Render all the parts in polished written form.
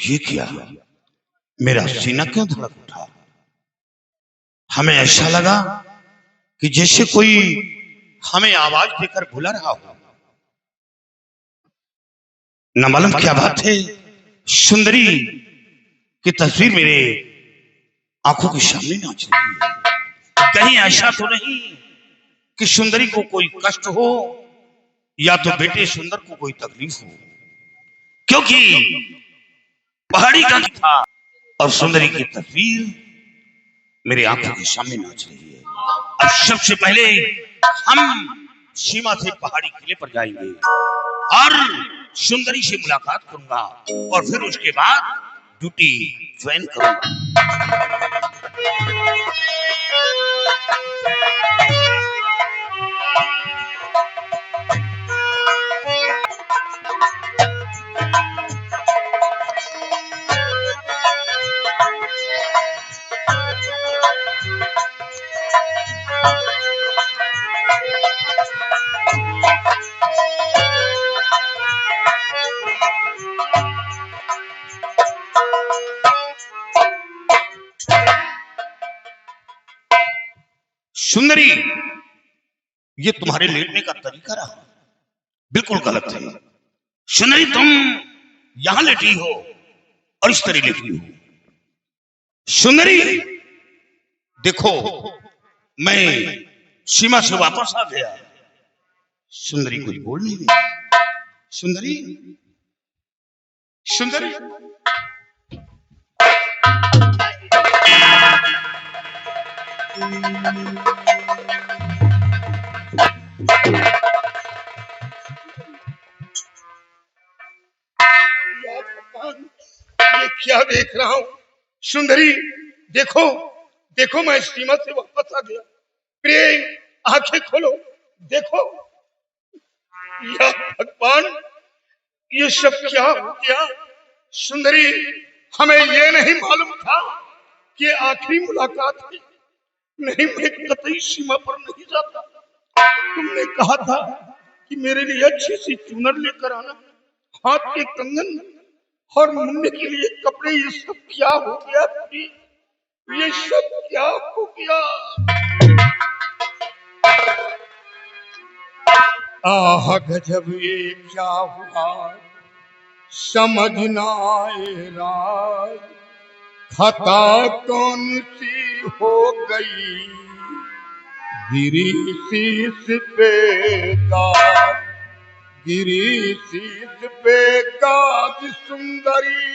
ये क्या, मेरा सीना क्यों धड़क उठा। हमें ऐसा लगा कि जैसे कोई हमें आवाज देकर बुला रहा हो। न मालूम क्या बात है, सुंदरी की तस्वीर मेरे आंखों के सामने नाच रही है। कहीं ऐसा तो नहीं कि सुंदरी को कोई कष्ट हो या तो बेटे सुंदर को कोई तकलीफ हो, क्योंकि पहाड़ी का था और सुंदरी की तस्वीर मेरे आंखों के सामने नाच रही है। अब सबसे पहले हम सीमा से पहाड़ी किले पर जाएंगे और सुंदरी से मुलाकात करूंगा और फिर उसके बाद ड्यूटी ज्वाइन करूंगा। सुंदरी, ये तुम्हारे लेटने का तरीका रहा बिल्कुल गलत है। सुंदरी, तुम यहां लेटी हो और इस तरह लेटी हो। सुंदरी देखो, मैं सीमा से वापस आ गया। सुंदरी कुछ बोल नहीं रही। सुंदरी, सुंदरी, ये क्या देख रहा हूं। सुंदरी देखो, देखो मैं सीमा से वापस आ गया। प्रिय, आंखें खोलो, देखो। या भगवान, ये सब क्या हो गया। सुंदरी, हमें ये नहीं मालूम था कि आखिरी मुलाकात है। नहीं, मैं कतई सीमा पर नहीं जाता। तुमने कहा था कि मेरे लिए अच्छी सी चुनर लेकर आना, हाथ के कंगन और मुन्ने के लिए कपड़े। ये सब क्या हो गया, ये सब क्या हो गया। आह गजब, ये क्या हुआ समझ ना आए राज। खता कौन सी हो गई गिरी शीश पे गाज, गिरी शीश पे गाज। सुंदरी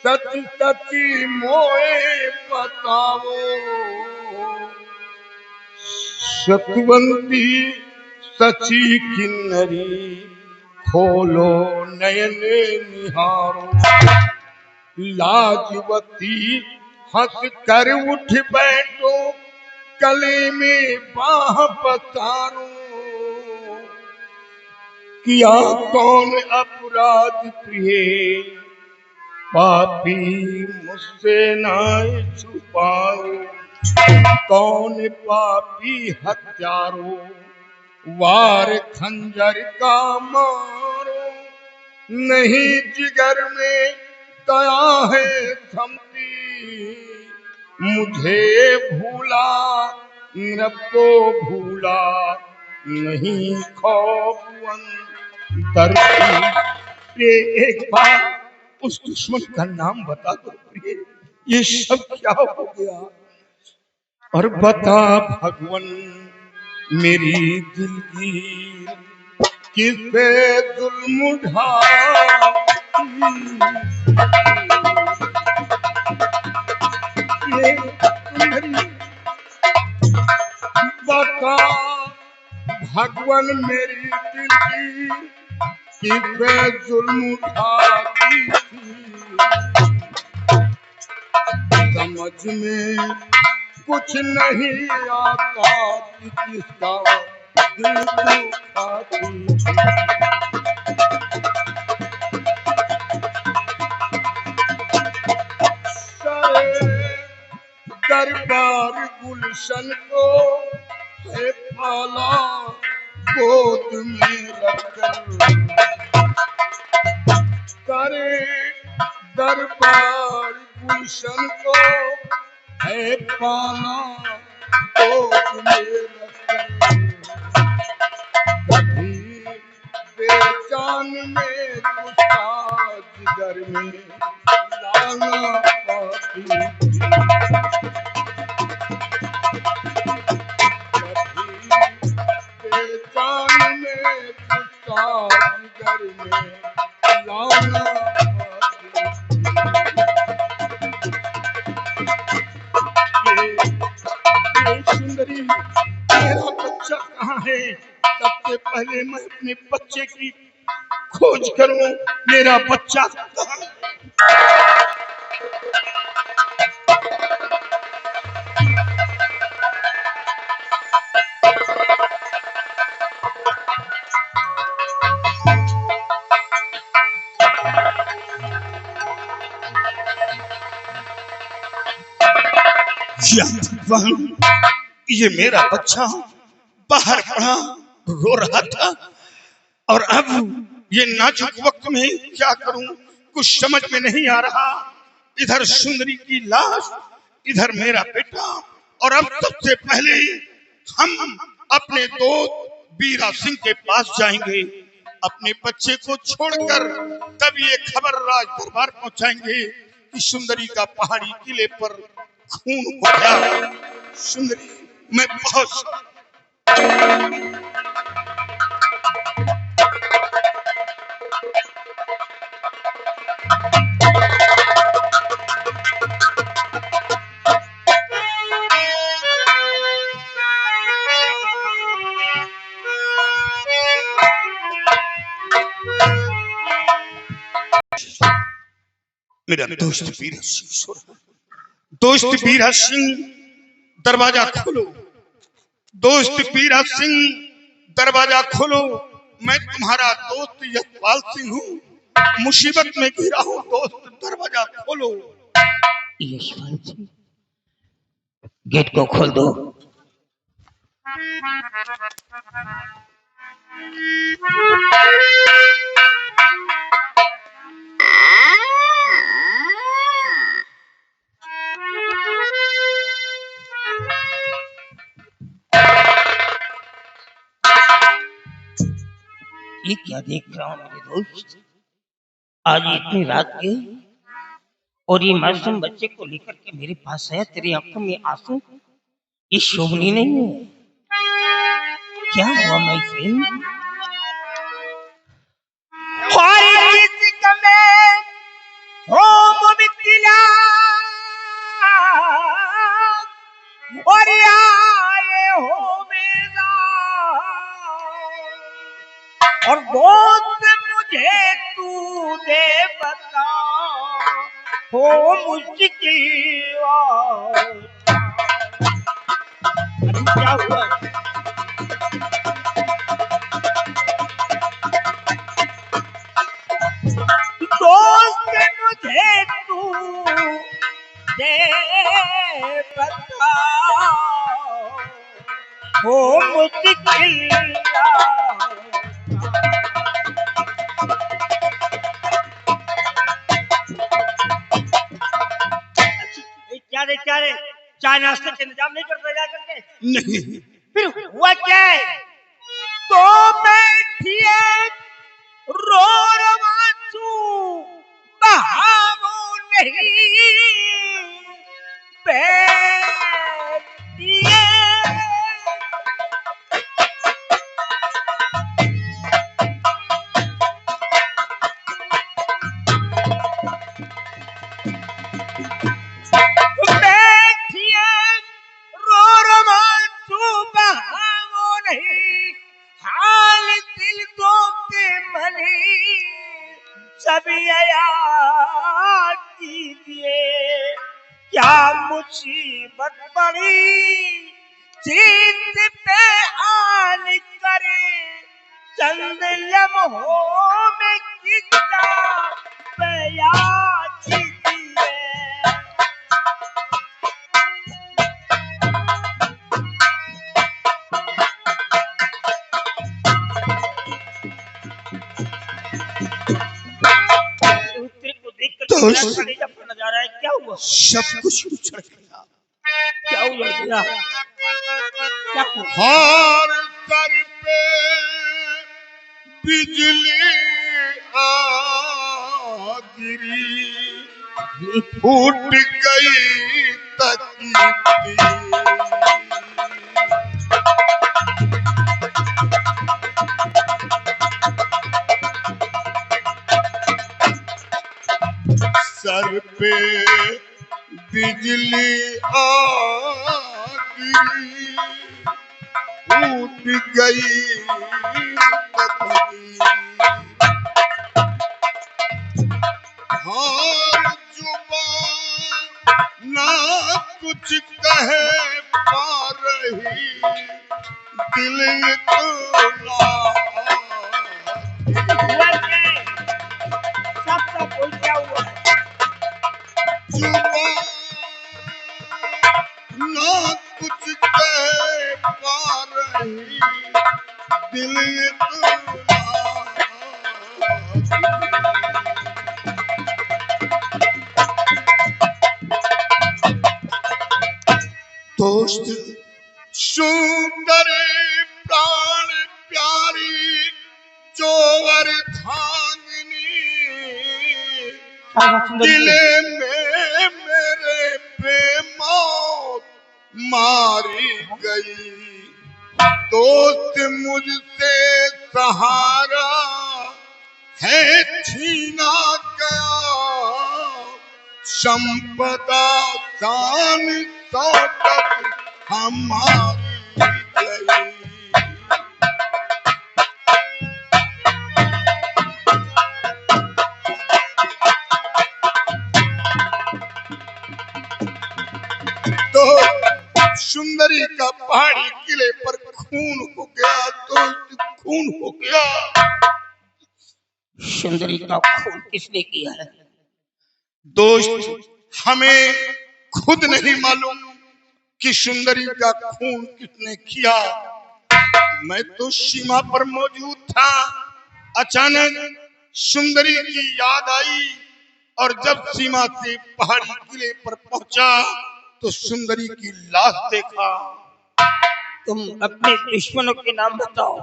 सच सची मोए बताओ, सतवंती सची किन्नरी खोलो नयन निहारो। लाजवती हंस कर उठ बैठो, गले में बाह पसारो। किया कौन अपराध प्रिय, पापी मुझसे ना छुपाओ। कौन पापी हत्यारो, वार खंजर का मारो। नहीं जिगर में दया है थमती, मुझे भूला रब को भूला नहीं खौफ अंतर की। एक बार उस दुश्मन का नाम बता दो प्रिय, ये सब क्या हो गया। और बता भगवन मेरी दिलगीर किस पे जुल्म ढा। बता भगवन मेरी दिलगीर किस पे जुल्म उठाती थी। समझ में कुछ नहीं आता कि किसका दिल दुखाती। दरबार गुलशन को है पाला गोद में रखकर, करे दरबार गुलशन को है पाना तो मेरा कभी बेजान में गुस्सा जिगर में लाना पाती बेजान में गुस्सा जिगर में लाना सुंदरी मेरा बच्चा कहाँ है? सबसे पहले मैं अपने बच्चे की खोज करूं। मेरा बच्चा कहाँ है? ये मेरा बच्चा बाहर पड़ा रो रहा था और अब ये नाजुक वक्त में क्या करूं कुछ समझ में नहीं आ रहा। इधर सुंदरी की लाश, इधर मेरा बेटा, और अब सबसे पहले हम अपने दोस्त बीरा सिंह के पास जाएंगे। अपने बच्चे को छोड़कर तब ये खबर राज दरबार पहुंचाएंगे कि सुंदरी का पहाड़ी किले पर खून हो गया। सुंदरी मैं बहुत मेरा दोस्त बीरा सिंह, दोस्त बीरा सिंह दरवाजा खोलो, दोस्त बीरा सिंह दरवाजा खोलो। मैं तुम्हारा दोस्त यशपाल सिंह हूँ, मुसीबत में घिरा हूँ। दोस्त दरवाजा खोलो। यशपाल सिंह गेट को खोल दो। ये क्या देख रहा हूँ मेरे दोस्त? आज इतनी रात के और ये मासूम बच्चे को लेकर के मेरे पास आया। तेरी आंखों में आंसू, ये शोभनीय नहीं है। क्या हुआ माय फ्रेंड? और आए हो मेरा और दोस्त मुझे तू दे बता हो मुश्किल क्या हुआ? दोस्त मुझे तू दे बता हो मुश्किल क्या रे चाय नाश्ते के इंतजाम नहीं करते जा करके? नहीं। फिर हुआ क्या है? तो बैठिए रो रवासू बहावो नहीं बैठिए कीजिए। क्या मुसीबत पड़ी जीत पे आन करे चंद लम्हों में कितना बयां कीजिए। दोस्त कलेजा फट जा रहा है, क्या हुआ? सब कुछ उछड़ गया। क्या हुआ गया? क्या हुआ? हार सर पे बिजली आ गिरी, फूट गई तकदीर। सर पे बिजली आ गिरी, फूट गई तकदीर। हार जुबान ना कुछ कहे पा रही, दिल इतना हुआ क्या है? सब बोल, क्या हुआ? जुबान ना कुछ कह पा रही, दिल इतना दोस्त सुंदर प्राण प्यारी जो अर्धांगिनी, दिल में मेरे बेमौत मारी गई। दोस्त मुझसे सहारा है छीना गया, संपदा शान शौकत हमारी गई। तो सुंदरी का पहाड़ी किले पर खून हो गया, तो खून हो गया। सुंदरी का खून किसने किया है? दोस्त हमें खुद नहीं मालूम कि सुंदरी का खून किसने किया। मैं तो सीमा पर मौजूद था। अचानक सुंदरी की याद आई और जब सीमा से पहाड़ी किले पर पहुंचा तो सुंदरी की लाश देखा। तुम अपने दुश्मनों के नाम बताओ।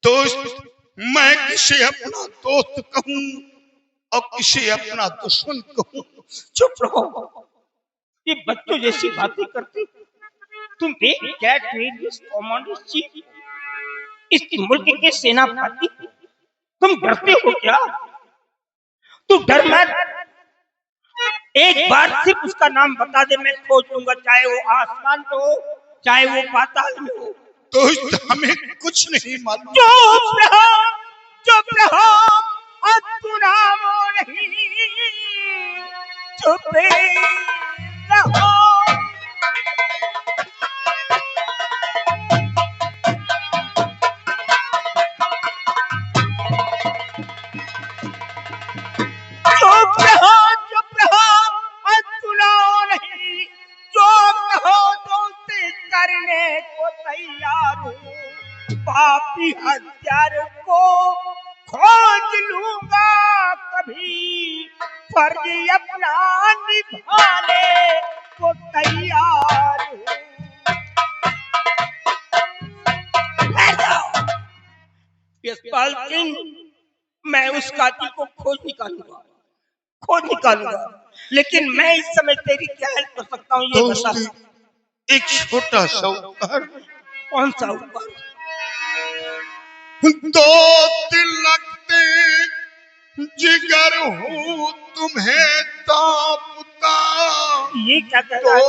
दोस्त मैं किसे अपना दोस्त कहूं और किसे अपना दुश्मन कहूं। चुप रहो, ये बच्चों जैसी बातें करती। तुम एक कैट रेडियस कमांडर चीफ, इस मुल्क के सेनापति, तुम डरते हो क्या? तू डर मत, एक बार सिर्फ उसका नाम बता दे, मैं खोज लूंगा, चाहे वो आसमान पे हो चाहे वो पाताल में हो। दोस्त हमें कुछ नहीं मालूम। चुप रहो, चुप रहो, अब तू नामो नहीं, चुप रहो। चुप रहो, अब तू नामो नहीं, जो कहो दोस्ती करने को तैयार हूँ। पापी हत्यार को खोज लूंगा कभी, फर्ज अपना निभाने को तैयार हूँ। यशपाल सिंह, मैं उस कातिल को खोज निकालूंगा, लेकिन मैं इस समय तेरी क्या हेल्प कर सकता हूँ ये बता। एक छोटा सा उपकार। कौन सा उपकार? दो दिल लगते जिगर हूँ तुम्हें तापता। ये क्या कह रहा है?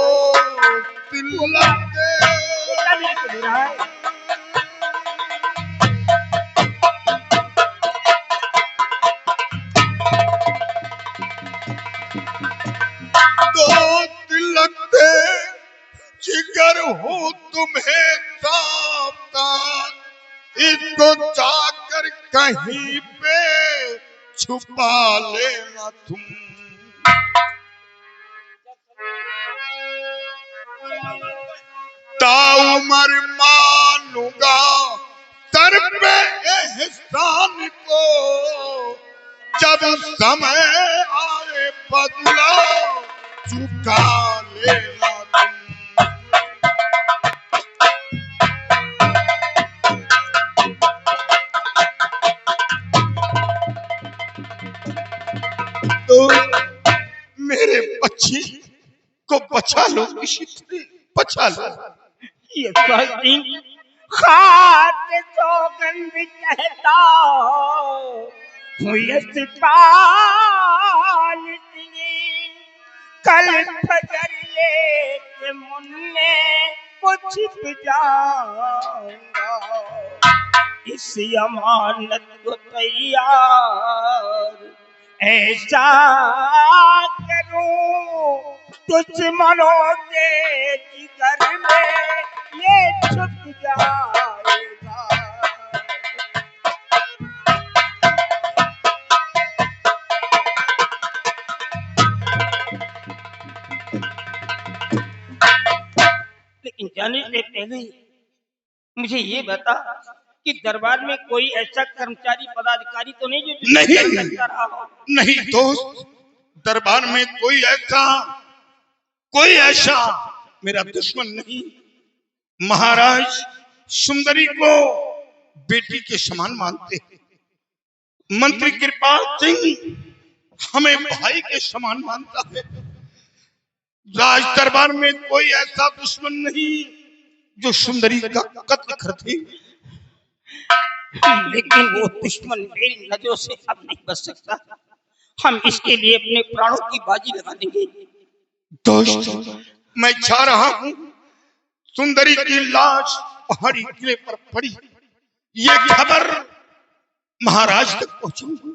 दिल लगते क्या मेरे को दे रहा है? दो दिल लगते जिगर हूँ तुम्हें तापता। इसको जाकर कहीं पे छुपा लेना तुम। ताउमर मानूंगा सर पे एहसान को, जब समय बदला चुका लेना तुम। तो मेरे बच्चे को बचा लो, किसी तरह बचा लो। यशपाल सिंह खाते सौगंध कहता हूँ यशपाल सिंह, कल फजर लेके मुन्ने को छिप जाऊंगा, इस अमानत को तैयार ऐसा करूं दुश्मनों के जिगर में ये छुप जाएगा। लेकिन जाने से पहले मुझे ये बता कि दरबार में कोई ऐसा कर्मचारी पदाधिकारी तो नहीं जो नहीं दोस्त, दरबार में कोई ऐसा मेरा दुश्मन नहीं। महाराज सुंदरी को बेटी के समान मानते हैं, मंत्री कृपाल सिंह हमें भाई के समान मानता है। राज दरबार में कोई ऐसा दुश्मन नहीं जो सुंदरी का कत्ल कर दे। लेकिन वो दुश्मन मेरी नजरों से अब नहीं बच सकता। हम इसके लिए अपने प्राणों की बाजी लगा देंगे। दोस्त, मैं चाह रहा हूँ सुंदरी की लाश पहाड़ी किले पर पड़ी, ये खबर महाराज तक पहुंचाऊंगा,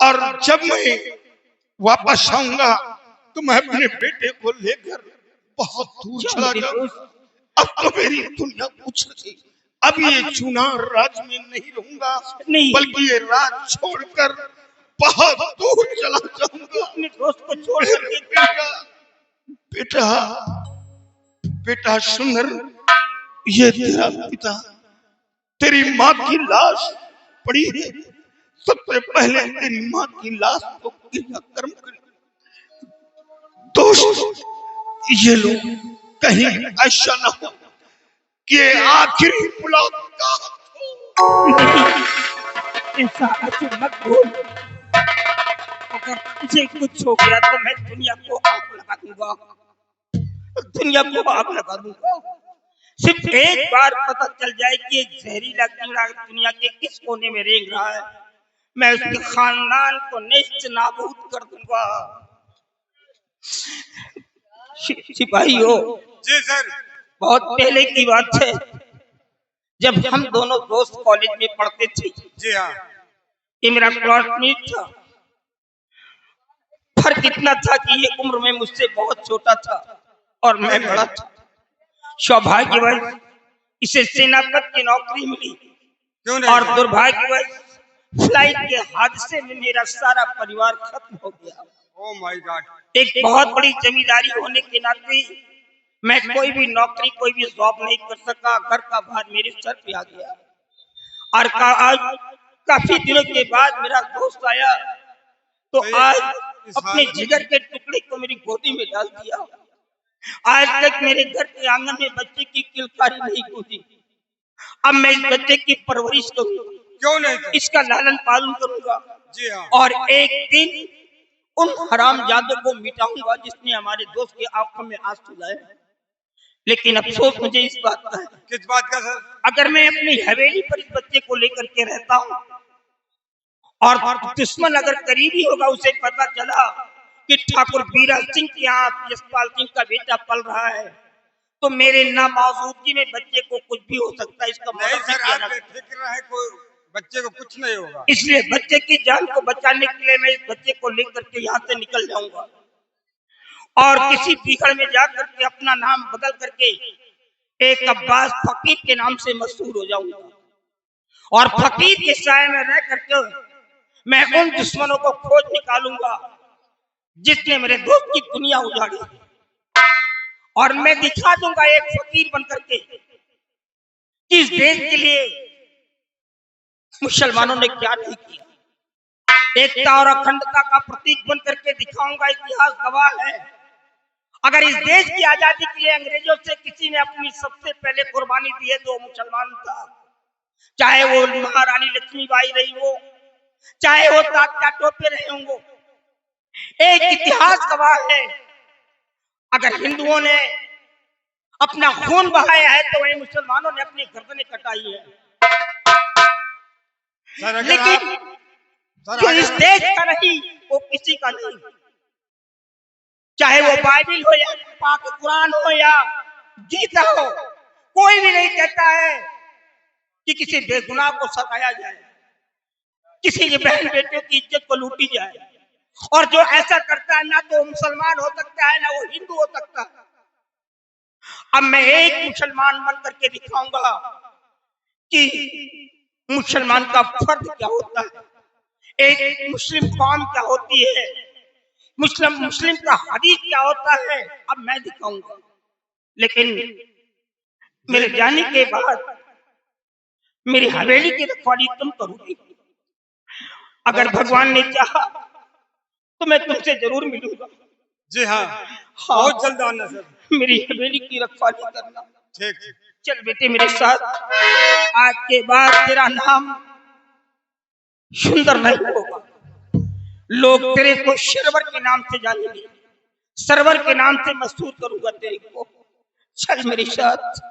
और जब मैं वापस आऊंगा तो मैं अपने बेटे को लेकर बहुत दूर चला जाऊंगा। अब तो मेरी दुनिया पूछ रही, अब ये चुनार राज में नहीं रहूंगा, बल्कि ये राज छोड़कर बहुत दूर चला जाऊंगा। अपने दोस्त को छोड़ करके बेटा बेटा सुंदर, ये तेरा पिता, तेरी माँ की लाश पड़ी है। सबसे पहले तेरी माँ की लाश को क्रियाकर्म कर। दोस्त, ये लोग कहीं ऐसा ना हो कि आखिरी मुलाकात हो। ऐसा मत बोल, अगर तुझे कुछ हो गया तो मैं दुनिया को आग लगा दूंगा, दुनिया को आग लगा दूंगा। सिर्फ एक बार पता चल जाए कि जहरीला कीड़ा दुनिया के किस कोने में रेंग रहा है, मैं उसके खानदान को नेस्त नाबूद कर दूंगा। सिपाही हो जी सर। बहुत पहले की बात है, जब हम दोनों दोस्त कॉलेज में पढ़ते थे। जी हाँ। ये मेरा क्लासमेट था। फर्क इतना था कि ये उम्र में मुझसे बहुत छोटा था और मैं बड़ा था। सौभाग्यवश इसे सेनापति की नौकरी मिली, और दुर्भाग्यवश फ्लाइट के हादसे में मेरा सारा परिवार खत्म हो गया। Oh my God. एक बहुत बड़ी जमींदारी होने के नाते मैं कोई भी नौकरी, कोई भी जॉब नहीं कर सका। घर का भार मेरे सर पे आ गया। और आज काफी दिनों के बाद मेरा दोस्त आया तो आज अपने जिगर के टुकड़े को मेरी गोदी में डाल दिया। आज तक मेरे घर के आंगन में बच्चे की किलकारी नहीं गूंजी। अब मैं इस बच्चे की परवरिश करूंगा, क्यों नहीं, इसका लालन पालन करूंगा। जी हाँ। और एक दिन उन हरामजादों को मिटाऊंगा जिसने हमारे दोस्त की आंखों में आंसू लाए। लेकिन अफसोस मुझे इस बात का है। किस बात का सर? अगर मैं अपनी हवेली पर इस बच्चे को लेकर के रहता हूँ और दुश्मन अगर करीबी होगा, उसे पता चला कि ठाकुर बीरा सिंह के यहाँ यशपाल सिंह का बेटा पल रहा है, तो मेरे नामौजूदगी में बच्चे को कुछ भी हो सकता है। इसका नहीं सर, आप बेफिक्र रहे, कोई बच्चे को कुछ नहीं होगा। इसलिए बच्चे की जान को बचाने के लिए मैं इस बच्चे को लेकर के यहाँ से निकल जाऊंगा और किसी बिगड़ में जाकर के अपना नाम बदल करके एक अब्बास फकीर के नाम से मशहूर हो जाऊंगा। और फकीर के साए में रह करके मैं उन दुश्मनों को खोज निकालूंगा जिसने मेरे दोस्त की दुनिया उजाड़ी, और मैं दिखा दूंगा एक फकीर बनकर के किस देश के लिए मुसलमानों ने क्या नहीं किया। एकता और अखंडता का प्रतीक बन करके दिखाऊंगा। इतिहास गवाह है, अगर इस देश की आजादी के लिए अंग्रेजों से किसी ने अपनी सबसे पहले कुर्बानी दी है तो मुसलमान था। चाहे वो महारानी लक्ष्मीबाई रही हो, चाहे वो तात्या टोपे रहे होंगे, एक इतिहास गवाह है। अगर हिंदुओं ने अपना खून बहाया है तो वही मुसलमानों ने अपनी गर्दनें कटाई है। लेकिन जो इस देश का नहीं वो किसी का नहीं, चाहे वो बाइबिल हो या पाक कुरान हो या गीता हो, कोई भी नहीं कहता है कि किसी बेगुनाह को सताया जाए, किसी की बहन बेटियों की इज्जत को लूटी जाए। और जो ऐसा करता है ना तो वो मुसलमान हो सकता है ना वो हिंदू हो सकता है। अब मैं एक मुसलमान बन करके दिखाऊंगा कि मुसलमान का फर्ज क्या होता है, एक मुस्लिम कौम क्या होती है, मुस्लिम का हदीस क्या होता है, अब मैं दिखाऊंगा। लेकिन मेरे जाने के बाद मेरी हवेली की रखवाली तुम करोगी। अगर भगवान ने चाहा तो मैं तुमसे जरूर मिलूंगा। जी हाँ, हाँ, बहुत जल्द आना सर। मेरी हवेली की रखवाली करना। ठीक। चल बेटे मेरे साथ, आज के बाद तेरा नाम सुंदर नहीं होगा, लोग तेरे को सरवर के नाम से जानेंगे, सरवर के नाम से मशहूर करूंगा तेरे को। चल मेरे साथ।